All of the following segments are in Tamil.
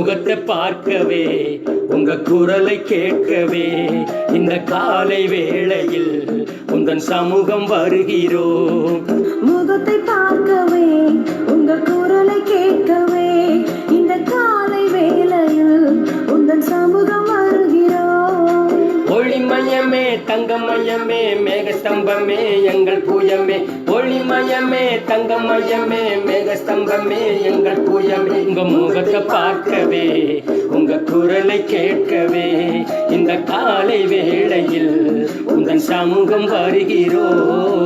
முகத்தை பார்க்கவே உங்க குரலை கேட்கவே இந்த காலை வேளையில் உந்தன் சமூகம் வருகிறோம். முகத்தை பார்க்கவே உங்க குரலை கேட்கவே இந்த காலை வேளையில் உந்தன் சமூகம் வருகிறோம். ஒளிமயமே தங்கமயமே மேகஸ்தம்பமே எங்கள் பூயமே. ஒளிமயமே தங்கமயமே மேகஸ்தம்பமே எங்கள் பூயமே. உங்க முகத்தை பார்க்கவே உங்க குரலை கேட்கவே இந்த காலை வேளையில் உந்தன் சமூகம் வருகிறோம்.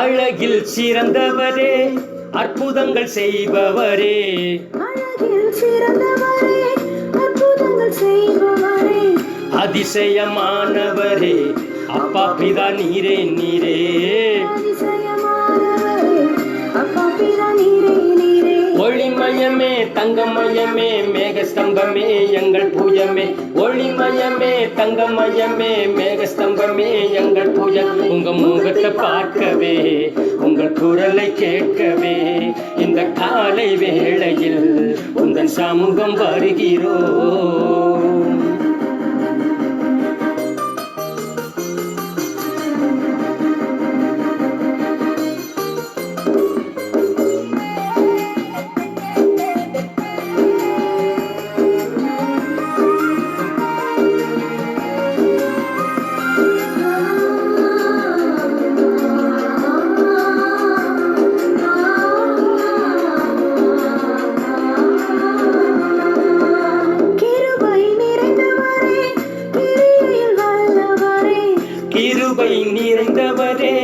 அழகில் சிறந்தவரே அற்புதங்கள் செய்பவரே. அழகில் சிறந்தவரே அற்புதங்கள் செய்பவரே. அதிசயமானவரே அப்பா பிதா நீரே நீரே. அதிசயமானவரே அப்பா பிதா நீரே நீரே. ஒளிமயமே தங்கமயமே மேகஸ்தம்பமே எங்கள் பூயமே. ஒளிமயமே தங்கமயமே மேகஸ்தம்பமே எங்கள் பூயம். உங்க முகத்தை பார்க்கவே உங்கள் குரலை கேட்கவே இந்த காலை வேளையில் உந்தன் சமூகம் வருகிறோம். கிருபை நிறைந்தவரே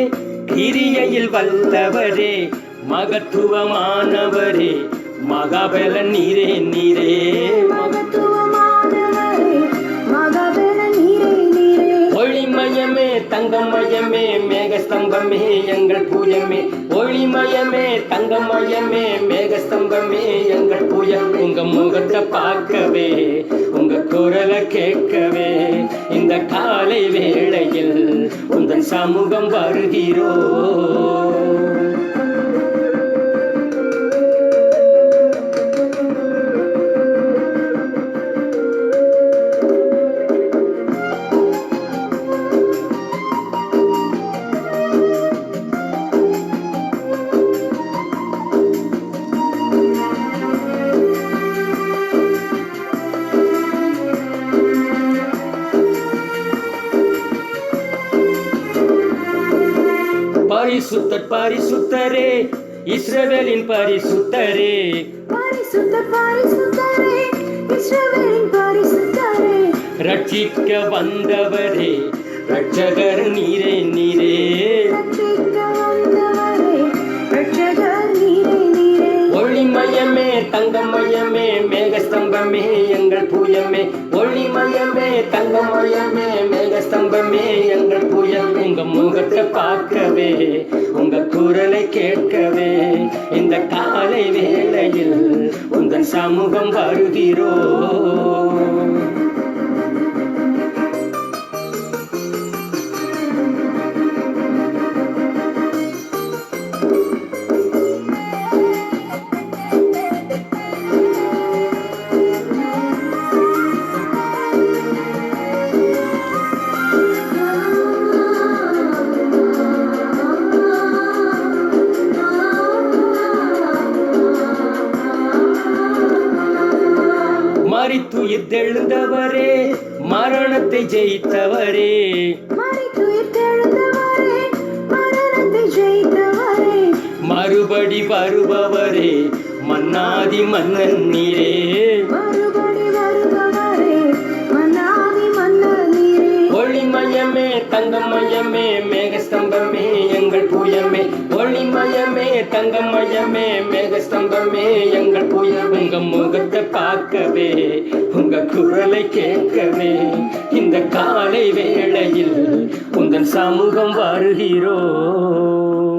கிரியையில் வல்லவரே மகத்துவமானவரே மகாபல நீரே நீரே. ஒளிமயமே தங்கமயமே மேகஸ்தம்பமே எங்கள் பூயமே. ஒளிமயமே தங்கமயமே மேகஸ்தம்பமே எங்கள் பூயம். உங்க முகத்தை பார்க்கவே உங்க குரலை கேட்கவே இந்த காலை வேளையில் உந்தன் சமூகம் வருகிறோம். பரிசுத்தர் பரிசுத்தரே இஸ்ரவேலின் பரிசுத்தரே. பரிசுத்தர் பரிசுத்தரே இஸ்ரவேலின் பரிசுத்தரே. ரட்சிக்க வந்தவரே ரட்சகர் நீரே நீரே. ரட்சிக்க வந்தவரே ரட்சகர் நீரே நீரே. ஒளிமயமே தங்கமயமே மேகஸ்தம்பமே எங்கள் பூயமே. ஒளிமயமே தங்கமயமே மேகஸ்தம்பமே எங்கள் பூயம். உங்க முகத்தை பார்க்கவே உங்க குரலை கேட்கவே இந்த காலை வேளையில் உந்தன் சமூகம் வருகிறோம். மரித்துயிர்த்தெழுந்தவரே மரணத்தை ஜெயித்தவரே. மரித்துயிர்த்தெழுந்தவரே மரணத்தை ஜெயித்தவரே. மறுபடி வருபவரே மன்னாதி மன்னன் நீரே. மறுபடி வருபவரே மன்னாதி மன்னன் நீரே. ஒளிமய ஒளிமயமே தங்கமயமே மேகஸ்தம்பமே எங்கள் பூயமே ஒளிமயமே தங்கமயமே மேகஸ்தம்பமே எங்கள் பூயமே உங்க முகத்தை பார்க்கவே உங்க குரலை கேட்கவே இந்த காலை வேளையில் உந்தன் சமூகம் வருகிறோம்